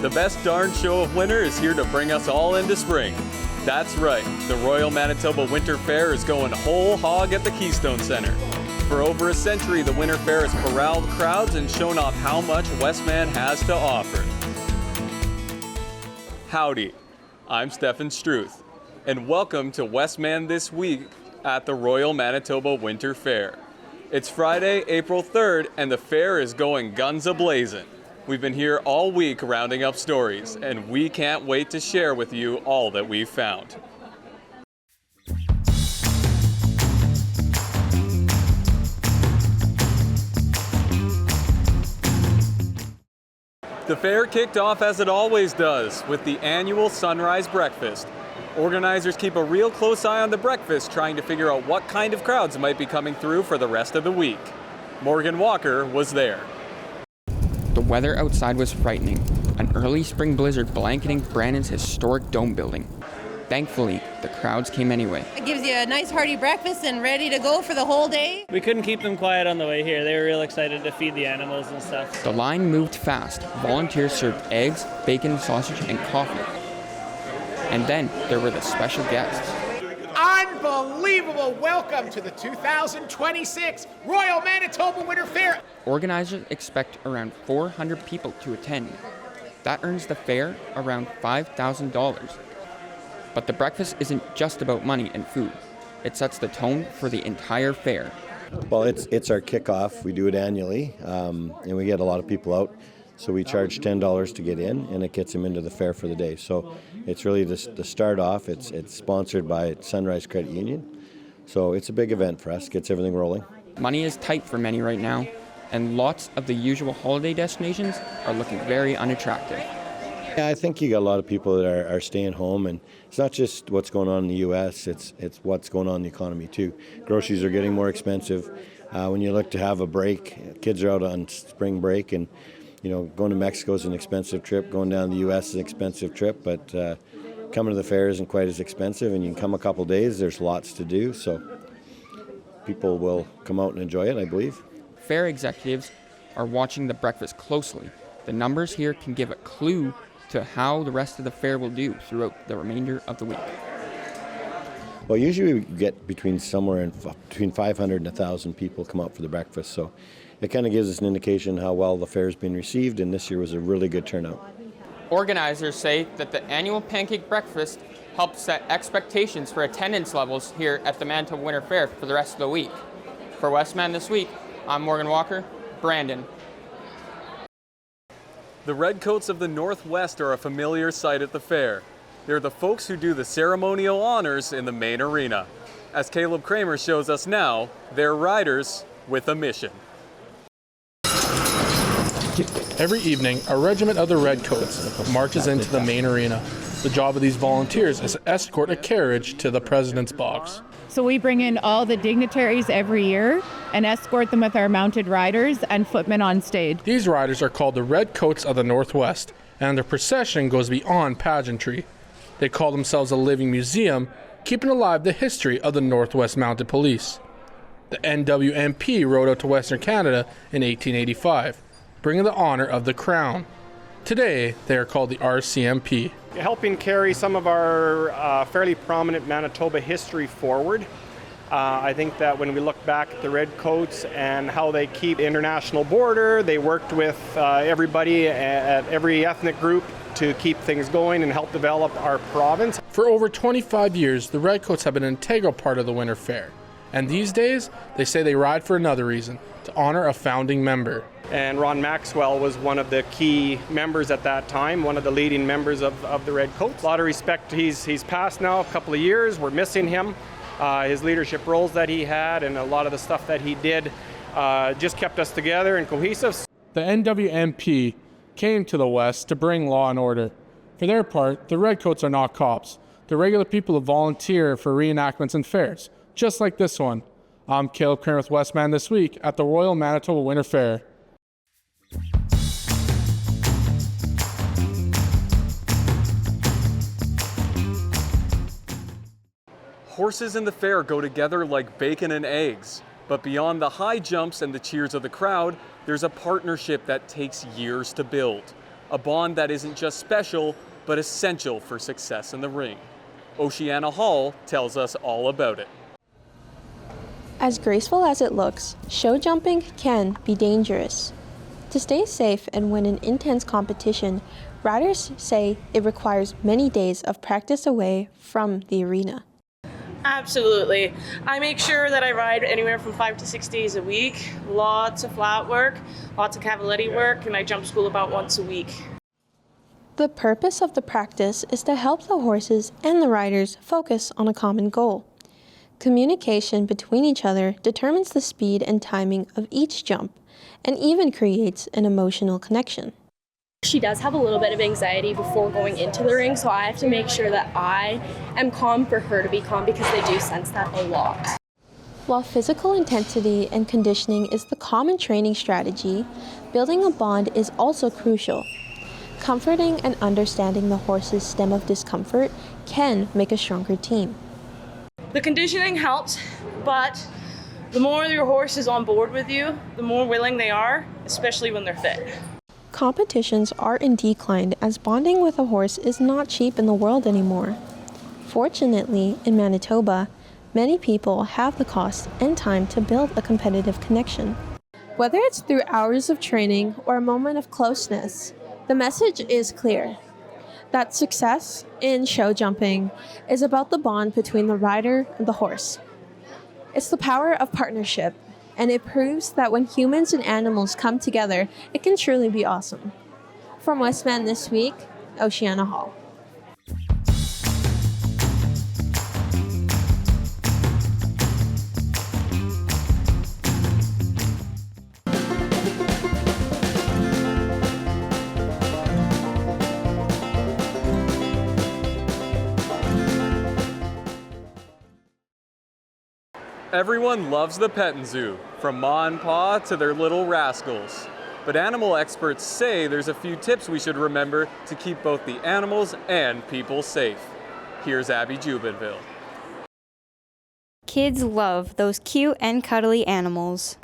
The best darn show of winter is here to bring us all into spring. That's right, the Royal Manitoba Winter Fair is going whole hog at the Keystone Centre. For over a century, the Winter Fair has corralled crowds and shown off how much WESTMAN has to offer. Howdy, I'm Stefan Struth, and welcome to WESTMAN This Week at the Royal Manitoba Winter Fair. It's Friday, April 3rd, and the fair is going guns a-blazing. We've been here all week rounding up stories, and we can't wait to share with you all that we've found. The fair kicked off as it always does, with the annual sunrise breakfast. Organizers keep a real close eye on the breakfast, trying to figure out what kind of crowds might be coming through for the rest of the week. Morgan Walker was there. The weather outside was frightening, an early spring blizzard blanketing Brandon's historic dome building. Thankfully, the crowds came anyway. It gives you a nice hearty breakfast and ready to go for the whole day. We couldn't keep them quiet on the way here. They were real excited to feed the animals and stuff. The line moved fast. Volunteers served eggs, bacon, sausage, and coffee. And then there were the special guests. Unbelievable welcome to the 2026 Royal Manitoba Winter Fair. Organizers expect around 400 people to attend. That earns the fair around $5,000. But the breakfast isn't just about money and food. It sets the tone for the entire fair. Well, it's our kickoff. We do it annually, and we get a lot of people out. So we charge $10 to get in, and it gets them into the fair for the day. So it's really the start off. It's sponsored by Sunrise Credit Union. So it's a big event for us, gets everything rolling. Money is tight for many right now, and lots of the usual holiday destinations are looking very unattractive. Yeah, I think you got a lot of people that are staying home, and it's not just what's going on in the U.S., it's what's going on in the economy too. Groceries are getting more expensive. When you look to have a break, kids are out on spring break, and going to Mexico is an expensive trip. Going down to the U.S. is an expensive trip, but coming to the fair isn't quite as expensive, and you can come a couple days. There's lots to do, so people will come out and enjoy it, I believe. Fair executives are watching the breakfast closely. The numbers here can give a clue to how the rest of the fair will do throughout the remainder of the week. Well, usually we get between 500 and 1,000 people come out for the breakfast, so it kind of gives us an indication how well the fair has been received, and this year was a really good turnout. Organizers say that the annual pancake breakfast helps set expectations for attendance levels here at the Manitoba Winter Fair for the rest of the week. For WESTMAN This Week, I'm Morgan Walker, Brandon. The Redcoats of the Northwest are a familiar sight at the fair. They're the folks who do the ceremonial honors in the main arena. As Caleb Kramer shows us now, they're riders with a mission. Every evening, a regiment of the Redcoats marches into the main arena. The job of these volunteers is to escort a carriage to the president's box. So we bring in all the dignitaries every year and escort them with our mounted riders and footmen on stage. These riders are called the Redcoats of the Northwest, and their procession goes beyond pageantry. They call themselves a living museum, keeping alive the history of the Northwest Mounted Police. The NWMP rode out to Western Canada in 1885, bringing the honor of the Crown. Today, they are called the RCMP. Helping carry some of our fairly prominent Manitoba history forward. I think that when we look back at the Redcoats and how they keep the international border, they worked with everybody at every ethnic group to keep things going and help develop our province. For over 25 years, the Redcoats have been an integral part of the Winter Fair. And these days, they say they ride for another reason, to honor a founding member. And Ron Maxwell was one of the key members at that time, one of the leading members of the Redcoats. A lot of respect. He's passed now a couple of years. We're missing him. His leadership roles that he had and a lot of the stuff that he did just kept us together and cohesive. The NWMP came to the West to bring law and order. For their part, the Redcoats are not cops. They're regular people who volunteer for reenactments and fairs, just like this one. I'm Caleb Kramer with WESTMAN This Week at the Royal Manitoba Winter Fair. Horses in the fair go together like bacon and eggs. But beyond the high jumps and the cheers of the crowd, there's a partnership that takes years to build. a bond that isn't just special, but essential for success in the ring. Oceana Hall tells us all about it. As graceful as it looks, show jumping can be dangerous. To stay safe and win an intense competition, riders say it requires many days of practice away from the arena. Absolutely. I make sure that I ride anywhere from 5 to 6 days a week. Lots of flat work, lots of cavaletti work, and I jump school about once a week. The purpose of the practice is to help the horses and the riders focus on a common goal. Communication between each other determines the speed and timing of each jump, and even creates an emotional connection. She does have a little bit of anxiety before going into the ring, so I have to make sure that I am calm for her to be calm, because they do sense that a lot. While physical intensity and conditioning is the common training strategy, building a bond is also crucial. Comforting and understanding the horse's stem of discomfort can make a stronger team. The conditioning helps, but the more your horse is on board with you, the more willing they are, especially when they're fit. Competitions are in decline as bonding with a horse is not cheap in the world anymore. Fortunately, in Manitoba, many people have the cost and time to build a competitive connection. Whether it's through hours of training or a moment of closeness, the message is clear. That success in show jumping is about the bond between the rider and the horse. It's the power of partnership, and it proves that when humans and animals come together, it can truly be awesome. From WESTMAN this week, Oceana Hall. Everyone loves the petting zoo, from Ma and Pa to their little rascals. But animal experts say there's a few tips we should remember to keep both the animals and people safe. Here's Abby Jubinville. Kids love those cute and cuddly animals.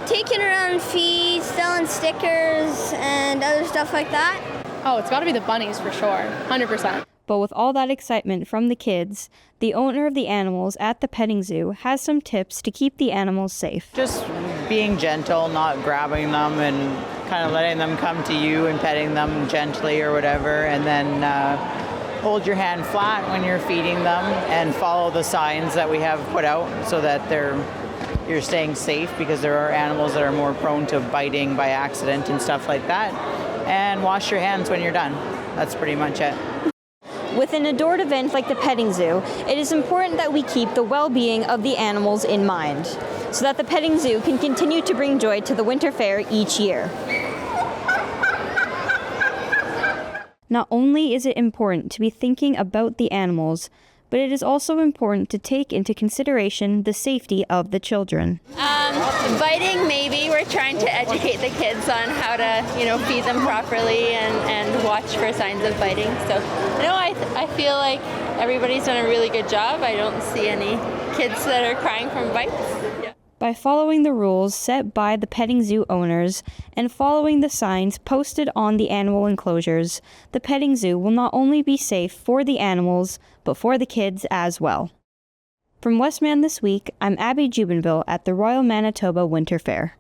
Taking around feed, selling stickers, and other stuff like that. Oh, it's got to be the bunnies for sure, 100%. But with all that excitement from the kids, the owner of the animals at the petting zoo has some tips to keep the animals safe. Just being gentle, not grabbing them, and kind of letting them come to you and petting them gently or whatever, and then hold your hand flat when you're feeding them and follow the signs that we have put out so that you're staying safe, because there are animals that are more prone to biting by accident and stuff like that. And wash your hands when you're done. That's pretty much it. With an adored event like the petting zoo, it is important that we keep the well-being of the animals in mind, so that the petting zoo can continue to bring joy to the winter fair each year. Not only is it important to be thinking about the animals, but it is also important to take into consideration the safety of the children. Biting, maybe. We're trying to educate the kids on how to, feed them properly and watch for signs of biting. So, I feel like everybody's done a really good job. I don't see any kids that are crying from bites. Yeah. By following the rules set by the petting zoo owners and following the signs posted on the animal enclosures, the petting zoo will not only be safe for the animals, but for the kids as well. From WESTMAN this week, I'm Abby Jubinville at the Royal Manitoba Winter Fair.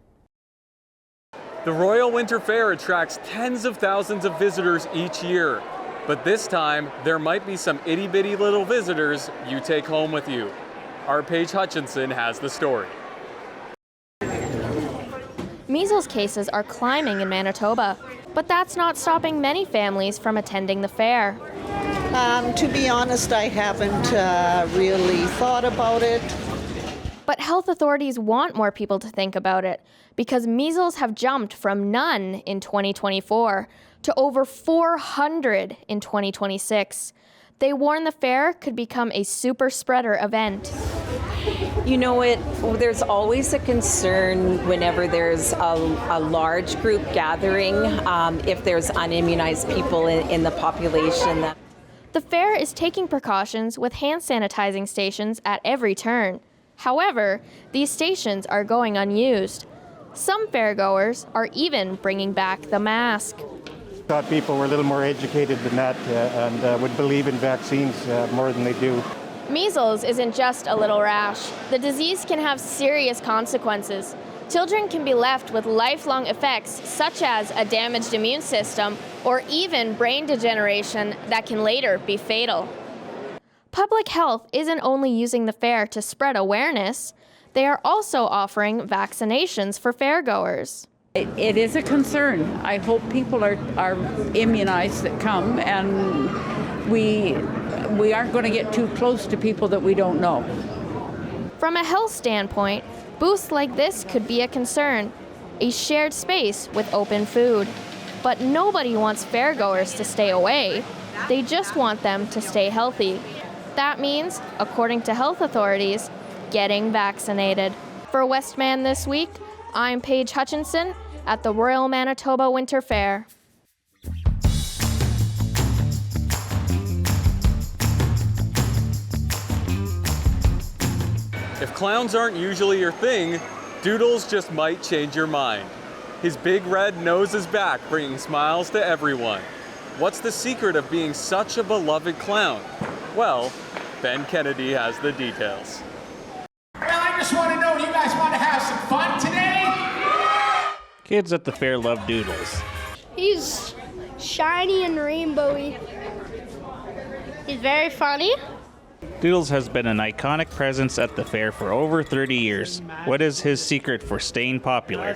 The Royal Winter Fair attracts tens of thousands of visitors each year. But this time, there might be some itty-bitty little visitors you take home with you. Our Paige Hutchinson has the story. Measles cases are climbing in Manitoba, but that's not stopping many families from attending the fair. To be honest, I haven't really thought about it. But health authorities want more people to think about it, because measles have jumped from none in 2024 to over 400 in 2026. They warn the fair could become a super spreader event. There's always a concern whenever there's a large group gathering, if there's unimmunized people in the population. The fair is taking precautions with hand sanitizing stations at every turn. However, these stations are going unused. Some fairgoers are even bringing back the mask. Thought people were a little more educated than that and would believe in vaccines more than they do. Measles isn't just a little rash. The disease can have serious consequences. Children can be left with lifelong effects such as a damaged immune system or even brain degeneration that can later be fatal. Public Health isn't only using the fair to spread awareness, they are also offering vaccinations for fairgoers. It is a concern. I hope people are immunized that come, and we aren't going to get too close to people that we don't know. From a health standpoint, booths like this could be a concern, a shared space with open food. But nobody wants fairgoers to stay away. They just want them to stay healthy. That means, according to health authorities, getting vaccinated. For WESTMAN This Week, I'm Paige Hutchinson at the Royal Manitoba Winter Fair. If clowns aren't usually your thing, Doodles just might change your mind. His big red nose is back, bringing smiles to everyone. What's the secret of being such a beloved clown? Well, Ben Kennedy has the details. Well, I just want to know, you guys want to have some fun today? Kids at the fair love Doodles. He's shiny and rainbowy. He's very funny. Doodles has been an iconic presence at the fair for over 30 years. What is his secret for staying popular?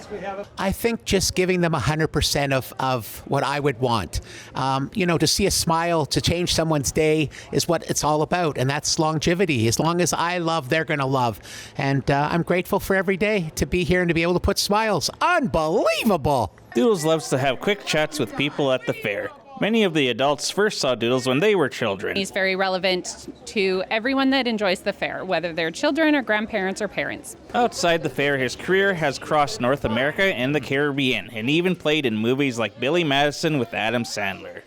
I think just giving them 100% of what I would want. To see a smile, to change someone's day is what it's all about, and that's longevity. As long as I love, they're going to love. And I'm grateful for every day to be here and to be able to put smiles. Unbelievable! Doodles loves to have quick chats with people at the fair. Many of the adults first saw Doodles when they were children. He's very relevant to everyone that enjoys the fair, whether they're children or grandparents or parents. Outside the fair, his career has crossed North America and the Caribbean, and even played in movies like Billy Madison with Adam Sandler.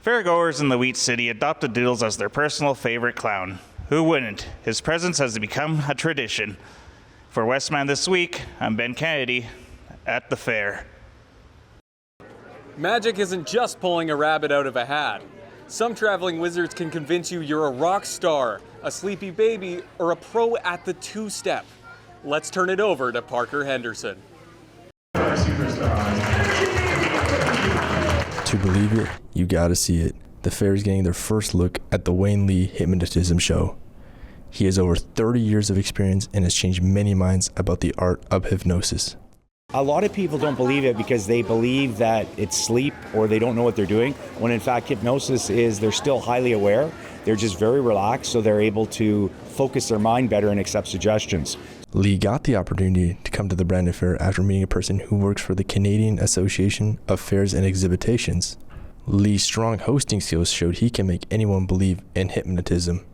Fairgoers in the Wheat City adopted Doodles as their personal favorite clown. Who wouldn't? His presence has become a tradition. For WESTMAN This Week, I'm Ben Kennedy at the fair. Magic isn't just pulling a rabbit out of a hat. Some traveling wizards can convince you you're a rock star, a sleepy baby, or a pro at the two-step. Let's turn it over to Parker Henderson. To believe it, you gotta see it. The fair is getting their first look at the Wayne Lee Hypnotism Show. He has over 30 years of experience and has changed many minds about the art of hypnosis. A lot of people don't believe it because they believe that it's sleep or they don't know what they're doing, when in fact hypnosis is they're still highly aware, they're just very relaxed, so they're able to focus their mind better and accept suggestions. Lee got the opportunity to come to the Brandon Fair after meeting a person who works for the Canadian Association of Fairs and Exhibitations. Lee's strong hosting skills showed he can make anyone believe in hypnotism.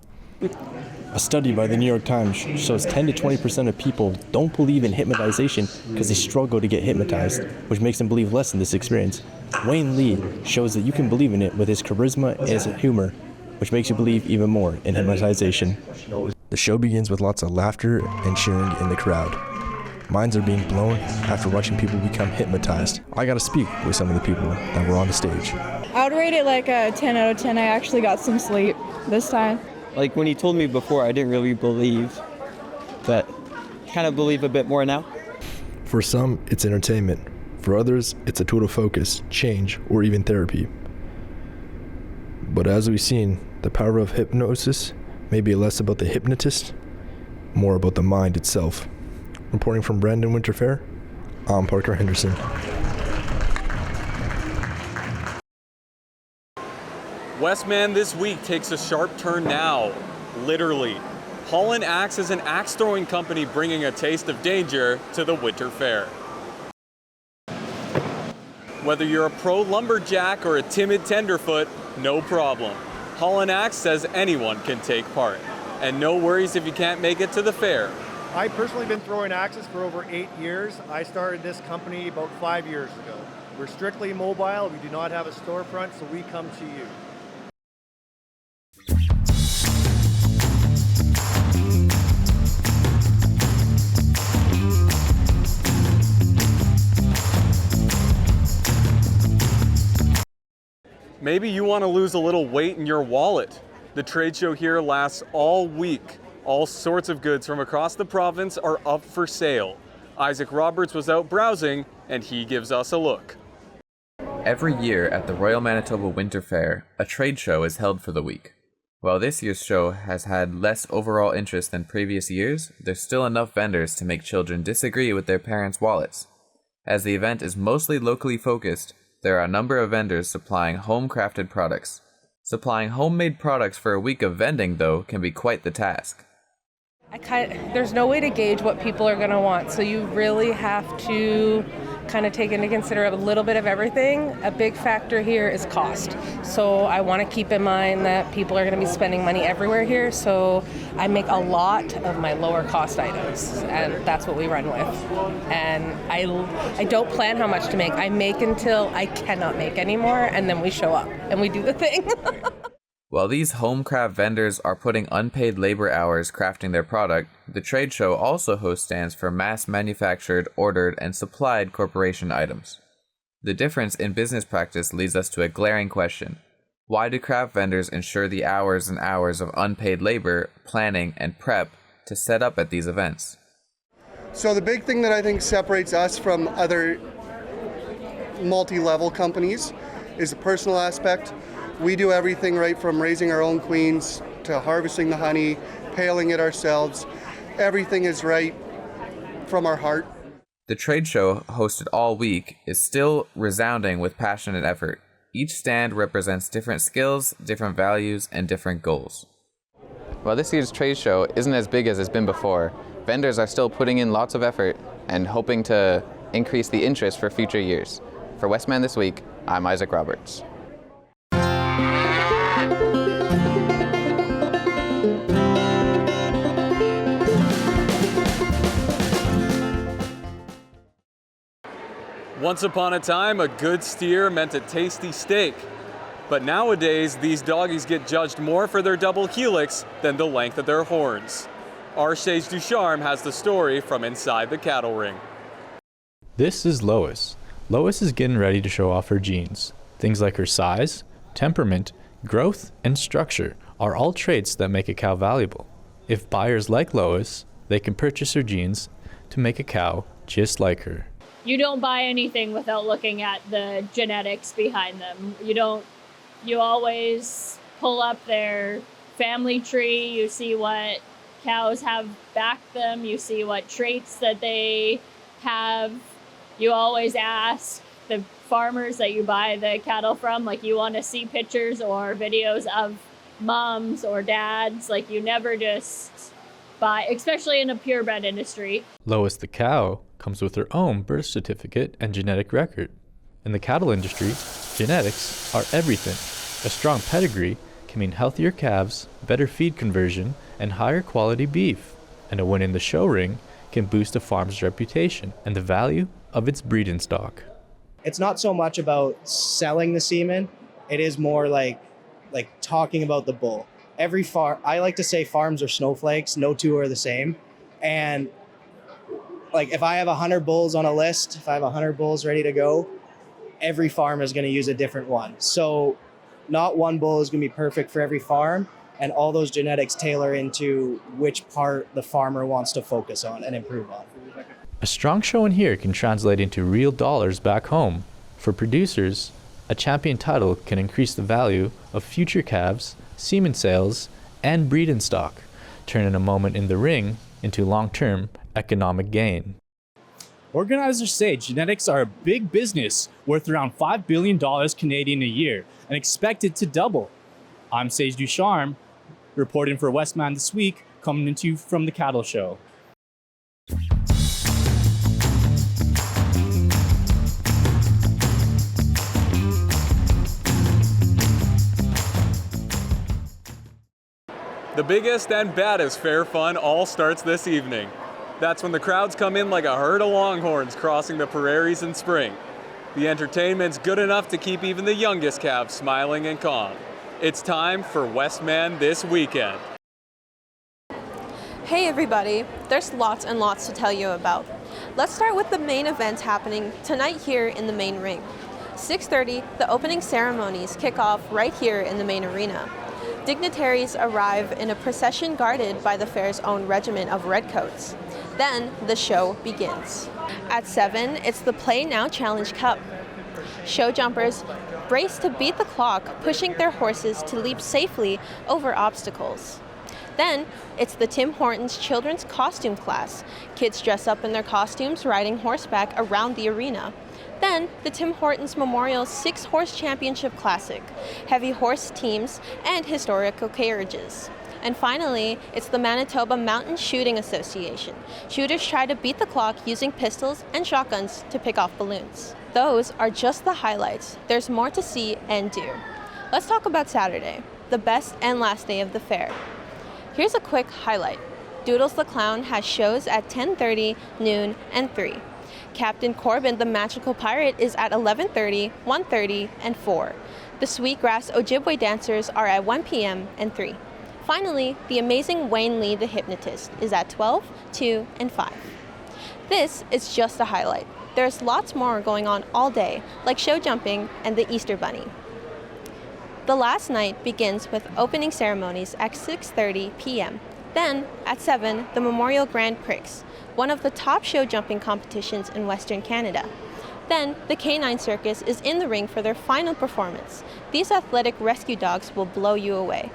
A study by the New York Times shows 10 to 20% of people don't believe in hypnotization because they struggle to get hypnotized, which makes them believe less in this experience. Wayne Lee shows that you can believe in it with his charisma and his humor, which makes you believe even more in hypnotization. The show begins with lots of laughter and cheering in the crowd. Minds are being blown after watching people become hypnotized. I got to speak with some of the people that were on the stage. I would rate it like a 10 out of 10. I actually got some sleep this time. Like when he told me before, I didn't really believe, but kind of believe a bit more now. For some, it's entertainment. For others, it's a tool to focus, change, or even therapy. But as we've seen, the power of hypnosis may be less about the hypnotist, more about the mind itself. Reporting from Brandon Winter Fair, I'm Parker Henderson. WESTMAN This Week takes a sharp turn now, literally. Holland acts as an axe-throwing company bringing a taste of danger to the Winter Fair. Whether you're a pro lumberjack or a timid tenderfoot, no problem. Holland Axe says anyone can take part. And no worries if you can't make it to the fair. I've personally been throwing axes for over 8 years. I started this company about 5 years ago. We're strictly mobile. We do not have a storefront, so we come to you. Maybe you want to lose a little weight in your wallet. The trade show here lasts all week. All sorts of goods from across the province are up for sale. Isaac Roberts was out browsing, and he gives us a look. Every year at the Royal Manitoba Winter Fair, a trade show is held for the week. While this year's show has had less overall interest than previous years, there's still enough vendors to make children disagree with their parents' wallets. As the event is mostly locally focused, there are a number of vendors supplying home-crafted products. Supplying homemade products for a week of vending, though, can be quite the task. There's no way to gauge what people are going to want, so you really have to kind of take into consideration a little bit of everything. A big factor here is cost. So I want to keep in mind that people are going to be spending money everywhere here, so I make a lot of my lower cost items, and that's what we run with. And I don't plan how much to make. I make until I cannot make anymore, and then we show up and we do the thing. While these home craft vendors are putting unpaid labor hours crafting their product, the trade show also hosts stands for mass manufactured, ordered, and supplied corporation items. The difference in business practice leads us to a glaring question. Why do craft vendors ensure the hours and hours of unpaid labor, planning, and prep to set up at these events? So the big thing that I think separates us from other multi-level companies is the personal aspect. We do everything right from raising our own queens to harvesting the honey, paling it ourselves. Everything is right from our heart. The trade show, hosted all week, is still resounding with passion and effort. Each stand represents different skills, different values, and different goals. While this year's trade show isn't as big as it's been before, vendors are still putting in lots of effort and hoping to increase the interest for future years. For WESTMAN This Week, I'm Isaac Roberts. Once upon a time, a good steer meant a tasty steak. But nowadays, these doggies get judged more for their double helix than the length of their horns. Our Sage Ducharme has the story from inside the cattle ring. This is Lois. Lois is getting ready to show off her genes. Things like her size, temperament, growth, and structure are all traits that make a cow valuable. If buyers like Lois, they can purchase her genes to make a cow just like her. You don't buy anything without looking at the genetics behind them. You always pull up their family tree, you see what cows have backed them, you see what traits that they have. You always ask the farmers that you buy the cattle from, like, you want to see pictures or videos of moms or dads. Like, you never just buy, especially in a purebred industry. Lois the cow comes with her own birth certificate and genetic record. In the cattle industry, genetics are everything. A strong pedigree can mean healthier calves, better feed conversion, and higher quality beef. And a win in the show ring can boost a farm's reputation and the value of its breeding stock. It's not so much about selling the semen, it is more like talking about the bull. Every I like to say farms are snowflakes, no two are the same. And like, if I have 100 bulls on a list, if I have 100 bulls ready to go, every farm is going to use a different one. So not one bull is going to be perfect for every farm, and all those genetics tailor into which part the farmer wants to focus on and improve on. A strong showing here can translate into real dollars back home. For producers, a champion title can increase the value of future calves, semen sales, and breeding stock, turning a moment in the ring into long-term economic gain. Organizers say genetics are a big business worth around $5 billion Canadian a year and expected to double. I'm Sage Ducharme, reporting for WESTMAN This Week, coming to you from the cattle show. The biggest and baddest fair fun all starts this evening. That's when the crowds come in like a herd of longhorns crossing the prairies in spring. The entertainment's good enough to keep even the youngest calves smiling and calm. It's time for WESTMAN This Weekend. Hey everybody, there's lots and lots to tell you about. Let's start with the main event happening tonight here in the main ring. 6:30, the opening ceremonies kick off right here in the main arena. Dignitaries arrive in a procession guarded by the fair's own regiment of redcoats. Then the show begins. At 7, it's the Play Now Challenge Cup. Show jumpers race to beat the clock, pushing their horses to leap safely over obstacles. Then, it's the Tim Hortons Children's Costume Class. Kids dress up in their costumes, riding horseback around the arena. Then, the Tim Hortons Memorial 6-Horse Championship Classic, heavy horse teams, and historical carriages. And finally, it's the Manitoba Mountain Shooting Association. Shooters try to beat the clock using pistols and shotguns to pick off balloons. Those are just the highlights. There's more to see and do. Let's talk about Saturday, the best and last day of the fair. Here's a quick highlight. Doodles the Clown has shows at 10:30, noon, and 3. Captain Corbin the Magical Pirate is at 11:30, 1:30, and 4. The Sweetgrass Ojibwe dancers are at 1 p.m. and 3. Finally, the amazing Wayne Lee the Hypnotist is at 12, 2, and 5. This is just a highlight. There's lots more going on all day, like show jumping and the Easter Bunny. The last night begins with opening ceremonies at 6:30 p.m. Then, at 7, the Memorial Grand Prix, one of the top show jumping competitions in Western Canada. Then, the Canine Circus is in the ring for their final performance. These athletic rescue dogs will blow you away.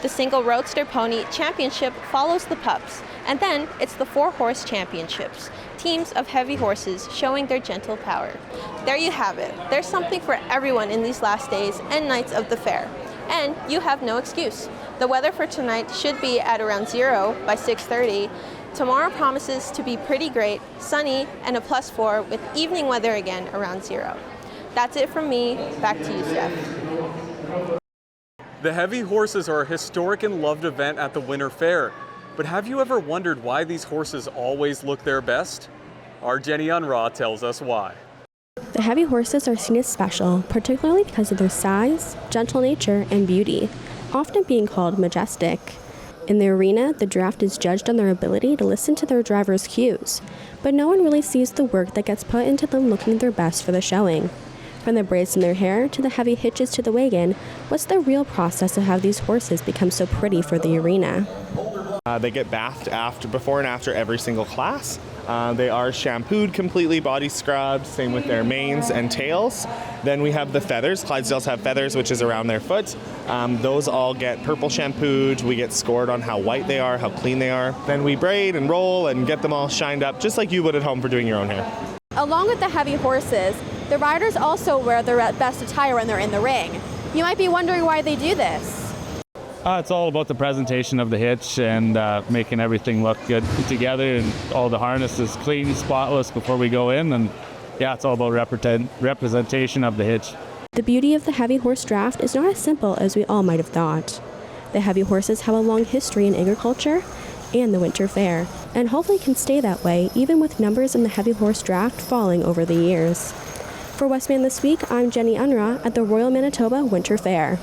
The Single Roadster Pony Championship follows the pups, and then it's the 4-Horse Championships, teams of heavy horses showing their gentle power. There you have it. There's something for everyone in these last days and nights of the fair, and you have no excuse. The weather for tonight should be at around 0 by 6:30. Tomorrow promises to be pretty great, sunny, and a +4 with evening weather again around 0. That's it from me. Back to you, Steph. The heavy horses are a historic and loved event at the Winter Fair. But have you ever wondered why these horses always look their best? Our Jenny Unraw tells us why. The heavy horses are seen as special, particularly because of their size, gentle nature, and beauty, often being called majestic. In the arena, the draft is judged on their ability to listen to their driver's cues, but no one really sees the work that gets put into them looking their best for the showing. From the braids in their hair to the heavy hitches to the wagon, what's the real process of how these horses become so pretty for the arena? They get bathed before and after every single class. They are shampooed completely, body scrubbed, same with their manes and tails. Then we have the feathers. Clydesdales have feathers, which is around their foot. Those all get purple shampooed. We get scored on how white they are, how clean they are. Then we braid and roll and get them all shined up, just like you would at home for doing your own hair. Along with the heavy horses, the riders also wear their best attire when they're in the ring. You might be wondering why they do this. It's all about the presentation of the hitch and making everything look good together, and all the harness is clean, spotless before we go in, and yeah, it's all about representation of the hitch. The beauty of the heavy horse draft is not as simple as we all might have thought. The heavy horses have a long history in agriculture and the winter fair, and hopefully can stay that way even with numbers in the heavy horse draft falling over the years. For WESTMAN This Week, I'm Jenny Unraw at the Royal Manitoba Winter Fair.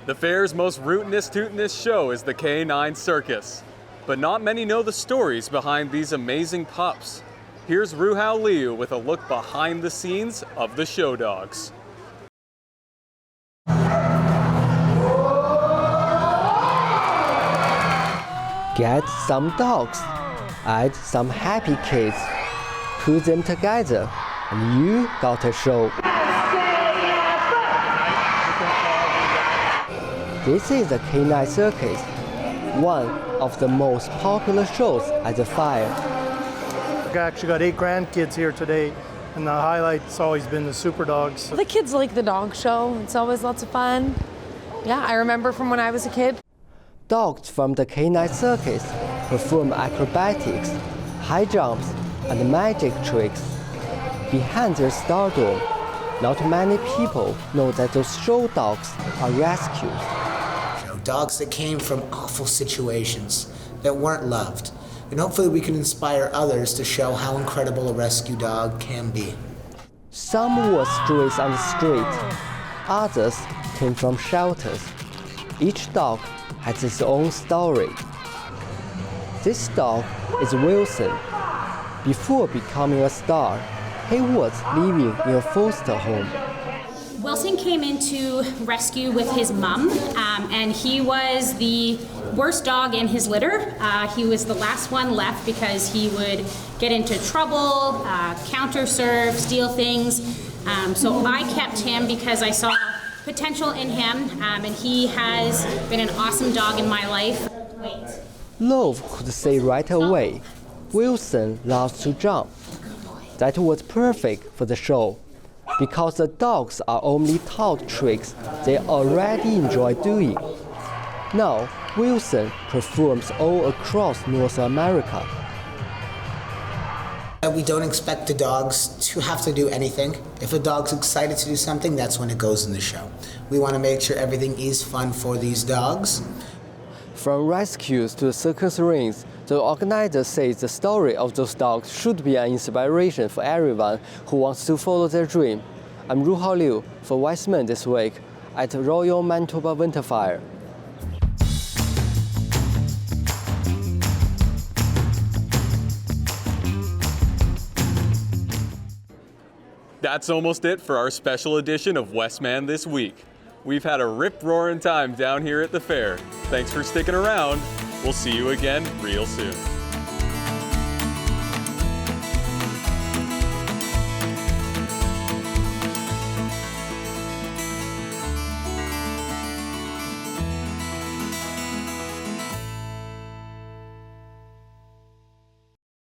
The fair's most rootinest tootinest show is the Canine Circus. But not many know the stories behind these amazing pups. Here's Ruhao Liu with a look behind the scenes of the show dogs. Get some dogs, add some happy kids, put them together, and you got a show. This is the Canine Circus, one of the most popular shows at the fair. We've actually got 8 grandkids here today, and the highlight's always been the super dogs. The kids like the dog show. It's always lots of fun. Yeah, I remember from when I was a kid. Dogs from the Canine Circus perform acrobatics, high jumps, and magic tricks. Behind their stardom, not many people know that those show dogs are rescued. Dogs that came from awful situations, that weren't loved. And hopefully we can inspire others to show how incredible a rescue dog can be. Some were strays on the street, others came from shelters. Each dog has its own story. This dog is Wilson. Before becoming a star, he was living in a foster home. Wilson came into rescue with his mom, and he was the worst dog in his litter. He was the last one left because he would get into trouble, counter serve, steal things. So I kept him because I saw potential in him, and he has been an awesome dog in my life. Love could say right away, Wilson loves to jump. That was perfect for the show, because the dogs are only taught tricks they already enjoy doing. Now, Wilson performs all across North America. We don't expect the dogs to have to do anything. If a dog's excited to do something, that's when it goes in the show. We want to make sure everything is fun for these dogs. From rescues to circus rings, the organizer says the story of those dogs should be an inspiration for everyone who wants to follow their dream. I'm Ruhao Liu for WESTMAN this week at Royal Manitoba Winter Fair. That's almost it for our special edition of WESTMAN This Week. We've had a rip-roaring time down here at the fair. Thanks for sticking around. We'll see you again real soon.